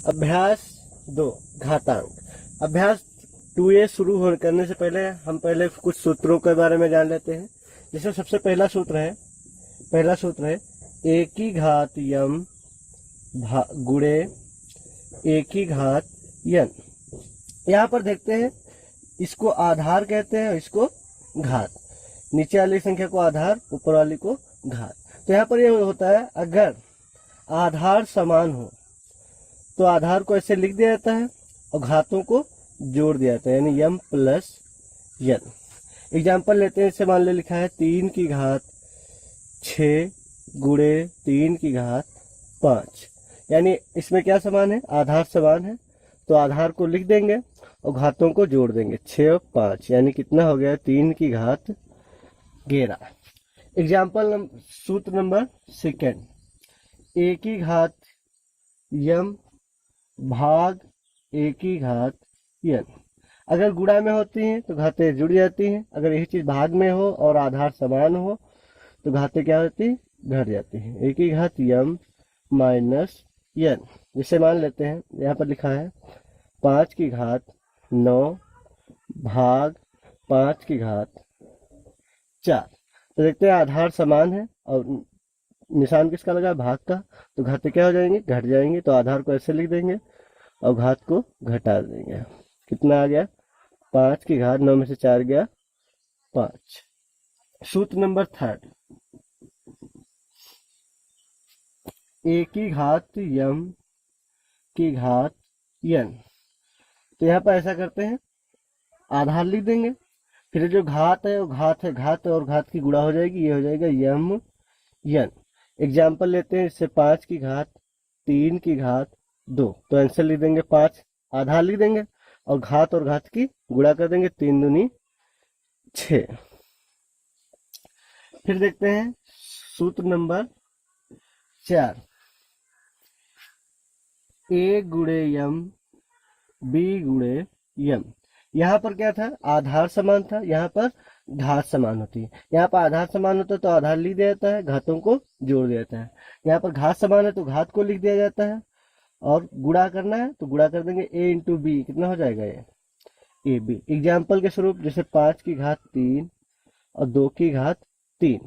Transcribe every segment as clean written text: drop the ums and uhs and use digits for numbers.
अभ्यास 2 घातांक। अभ्यास 2a शुरू करने से पहले हम कुछ सूत्रों के बारे में जान लेते हैं। जैसे सबसे पहला सूत्र है a की घात यम गुणे a की घात यन। यहाँ पर देखते हैं, इसको आधार कहते हैं, इसको घात। नीचे वाली संख्या को आधार, ऊपर वाली को घात। तो यहाँ पर यह होता है, अगर आधार समान हो तो आधार को ऐसे लिख दिया जाता है और घातों को जोड़ दिया जाता है, यानी यम प्लस यन। एग्जाम्पल लेते हैं, इससे मान ले लिखा है 3 की घात 6 गुणे 3 की घात 5, यानी इसमें क्या समान है, आधार समान है। तो आधार को लिख देंगे और घातों को जोड़ देंगे, 6 और 5, यानी कितना हो गया, 3 की घात 11। एग्जाम्पल सूत्र नंबर 2, a की घात यम भाग a की घात यन। अगर गुणा में होती हैं तो घातें जुड़ जाती हैं, अगर यही चीज भाग में हो और आधार समान हो तो घातें क्या होती, घट जाती हैं। a की घात यम माइनस यन, जिसे मान लेते हैं, यहाँ पर लिखा है 5 की घात 9 भाग 5 की घात 4। तो देखते हैं आधार समान है और निशान किसका लगा, भाग का। तो घातें क्या हो जाएंगे, घट जाएंगे। तो आधार को ऐसे लिख देंगे और घात को घटा देंगे। कितना आ गया, 5 की घात 9 में से 4 गया 5। सूत्र नंबर 3, a की घात यम की घात यन। तो यहाँ पर ऐसा करते हैं, आधार लिख देंगे, फिर जो घात है वो घात है, घात और घात की गुणा हो जाएगी, ये हो जाएगा यम यन। एग्जाम्पल लेते हैं, इससे 5 की घात 3 की घात 2। तो आंसर लिख देंगे 5, आधार लिख देंगे और घात की गुणा कर देंगे, 3 दूनी 6। फिर देखते हैं सूत्र नंबर 4, a गुणे यम b गुणे यम। यहाँ पर क्या था, आधार समान था, यहाँ पर घात समान होती है। यहाँ पर आधार समान होता है तो आधार लिख दिया जाता है, घातों को जोड़ दिया जाता है। यहाँ पर घात समान है तो घात को लिख दिया जाता है, और गुणा करना है तो गुणा कर देंगे, a इंटू बी कितना हो जाएगा, ये ए बी। एग्जाम्पल के स्वरूप, जैसे 5 की घात 3 और 2 की घात 3।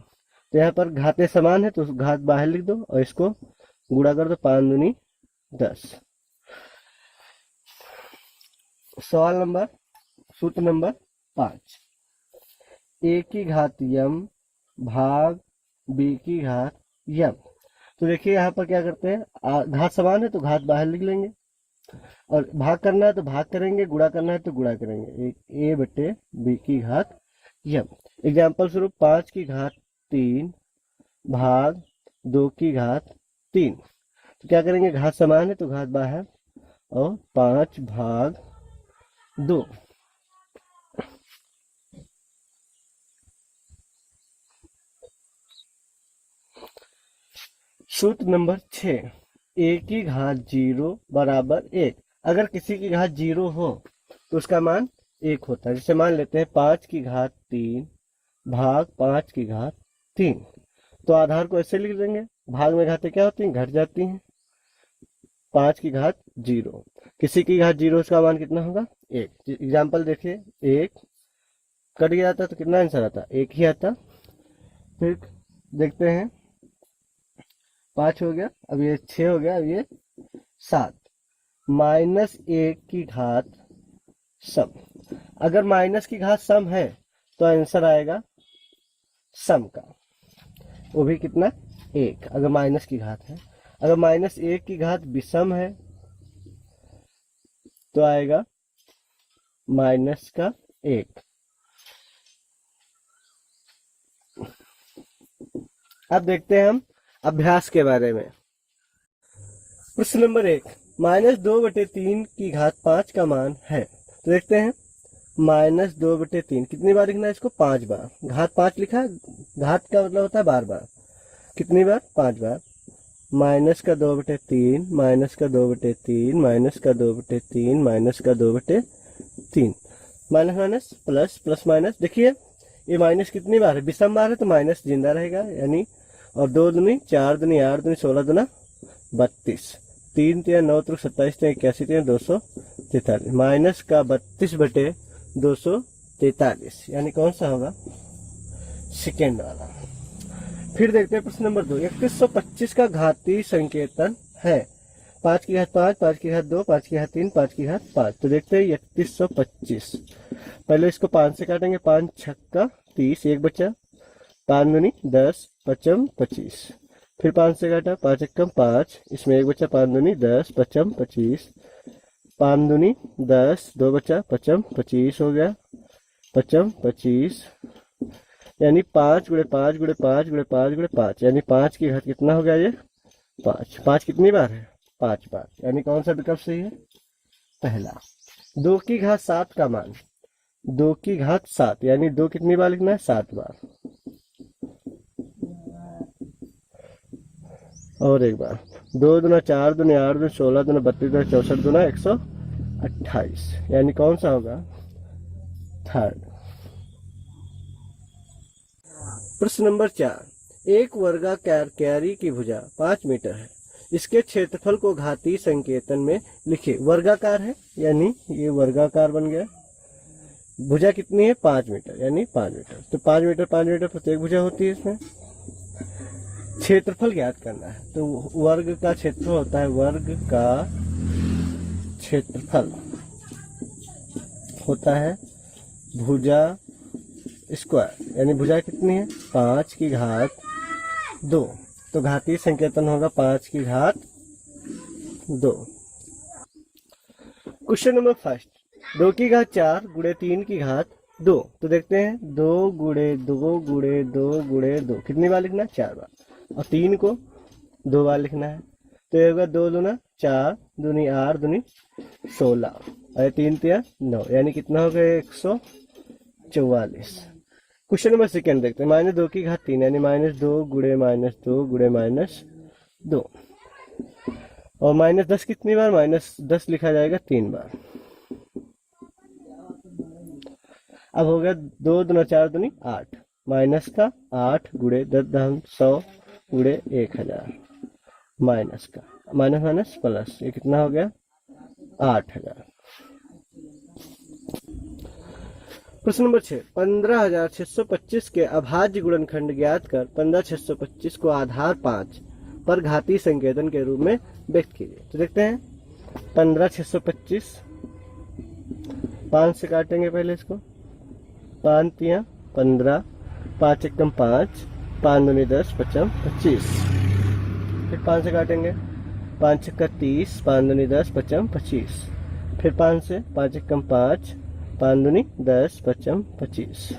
तो यहाँ पर घातें समान है तो घात बाहर लिख दो और इसको गुणा कर दो, 5 दूनी 10। सवाल नंबर, सूत्र नंबर 5, a की घात यम भाग b की घात यम। तो देखिए यहाँ पर क्या करते हैं, घात समान है तो घात बाहर लिख लेंगे, और भाग करना है तो भाग करेंगे, गुणा करना है तो गुणा करेंगे, a बटे b की घात यम। एग्जाम्पल स्वरूप 5 की घात 3 भाग 2 की घात 3। तो क्या करेंगे, घात समान है तो घात बाहर, और 5 भाग 2। सूत्र नंबर 6, a की घात 0 बराबर 1। अगर किसी की घात 0 हो तो उसका मान 1 होता है। जैसे मान लेते हैं 5 की घात 3 भाग 5 की घात 3। तो आधार को ऐसे लिख देंगे, भाग में घातें क्या होती हैं, घट जाती हैं। 5 की घात 0, किसी की घात 0, उसका मान कितना होगा, 1। एग्जाम्पल देखिए, 1 कट गया था तो कितना आंसर आता, 1 ही आता। फिर देखते हैं, 5 हो गया, अब ये 6 हो गया, अब ये 7। -1 की घात सम। अगर माइनस की घात सम है तो आंसर आएगा सम का, वो भी कितना, 1, अगर माइनस की घात है। अगर -1 की घात विषम है तो आएगा माइनस का 1। अब देखते हैं हम अभ्यास के बारे में। प्रश्न नंबर 1, -2/3 की घात 5 का मान है। तो देखते हैं, -2/3 कितनी बार लिखना है इसको, 5 बार। घात 5 लिखा है, घात का मतलब होता है बार बार, कितनी बार, 5 बार। -2/3 -2/3 -2/3 -2/3, minus minus plus, plus minus. देखिए ये माइनस कितनी बार है, विषम बार है तो माइनस जिंदा रहेगा, यानी, और 2 दूनी 4 दूनी 8 दूनी 16 दूना 32। 3 3 9 3 27 3 81 3 243 माइनस का 32/243 यानी कौन सा होगा, सेकेंड वाला। फिर देखते हैं प्रश्न नंबर 2। 3125 का घातीय संकेतन है 5 की घात 5, 5 की घात 2, 5 की घात 3, 5 की घात 5। तो देखते हैं 3125, पहले इसको 5 से काटेंगे, 5 छक्का 30, एक बचा, 5 दूनी 10, 5 25। फिर 5 से काटा, 5 एकम 5, इसमें एक बचा, 5 दूनी 10, 5 25, 5 दूनी 10, 2 बचा, 5 25 हो गया, 5 25 यानी 5 गुणे 5 गुणे 5 गुणे 5 गुणे 5 यानी 5 की घात कितना हो गया ये 5। 5 कितनी बार है, 5 बार, यानी कौन सा विकल्प सही है, पहला। 2 की घात 7 का मान, 2 की घात 7 यानी 2 कितनी बार लिखना है, 7 बार। और एक बार, 2 दूना 4 दूनी 8 दूनी 16 दूना 32 दूना 64 दूना 128 यानी कौन सा होगा, थर्ड। प्रश्न नंबर 4। एक वर्गाकार क्यारी की भुजा 5 मीटर है, इसके क्षेत्रफल को घातीय संकेतन में लिखे। वर्गाकार है यानी ये वर्गाकार बन गया, भुजा कितनी है 5 मीटर यानी 5 मीटर, तो 5 मीटर प्रत्येक भुजा होती है इसमें। क्षेत्रफल ज्ञात करना है, तो वर्ग का क्षेत्रफल होता है, वर्ग का क्षेत्रफल होता है भुजा स्क्वायर, यानी भुजा कितनी है 5 की घात 2, तो घातीय संकेतन होगा 5 की घात 2। Question number 1। 2 की घात 4 गुणे 3 की घात 2, तो देखते हैं 2 गुणे 2 गुणे 2 गुणे 2 कितनी बार लिखना है, 4 बार, और 3 को 2 बार लिखना है, तो ये होगा 2 दूना 4 दूनी 8 दूनी 16 और 3 3 9 यानी कितना हो गया 144। क्वेश्चन नंबर 2 देखते हैं। -2 की घात 3 यानी -2 गुणे -2 गुणे -2 और -10 कितनी बार, -10 लिखा जाएगा 3 बार। अब हो गया 2 दूना 4 दूनी 8, माइनस का 8 गुणे 10 100 गुणे 1000, माइनस का माइनस माइनस प्लस, ये कितना हो गया 8000। प्रश्न नंबर 6। 15625 के अभाज्य गुणनखंड ज्ञात कर 15625 को आधार 5 पर घातीय संकेतन के रूप में व्यक्त कीजिए। तो देखते हैं 15625, 5 से काटेंगे पहले इसको, 5 3 15, 5 एकम 5, 5 दूनी 10, 5 25। फिर 5 से काटेंगे, 5 छक्का 30, 5 दूनी 10, 5 25। फिर 5 से, 5 एकम 5, 5 दूनी 10, 5 25।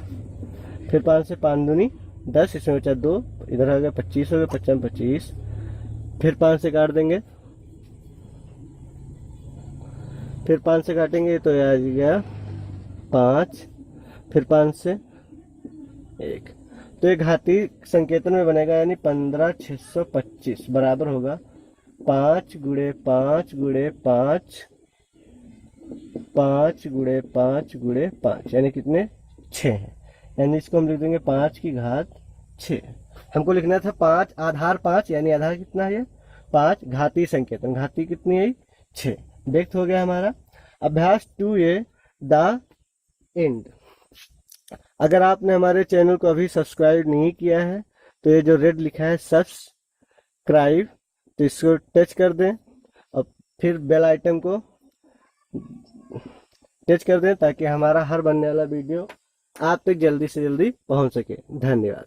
फिर 5 से 5 दूनी 10, इसमें बचा 2, इधर आ गया 25 हो गया, 5 25। फिर 5 से काट देंगे, फिर 5 से काटेंगे तो आ गया 5, फिर 5 से 1, तो ये घातीय संकेतन में बनेगा, यानी 15625 बराबर होगा 5 गुणे 5 गुणे 5, 5 गुणे 5 गुणे 5 यानी कितने 6 है, यानी इसको हम लिख देंगे 5 की घात 6। हमको लिखना था 5 आधार 5, यानी आधार कितना है 5, घातीय संकेतन, घातीय कितनी है 6। व्यक्त हो गया हमारा। अभ्यास 2A द एंड। अगर आपने हमारे चैनल को अभी सब्सक्राइब नहीं किया है तो ये जो रेड लिखा है सब्सक्राइब, तो इसको टच कर दें और फिर बेल आइटम को टच कर दें ताकि हमारा हर बनने वाला वीडियो आप तक जल्दी से जल्दी पहुंच सके। धन्यवाद।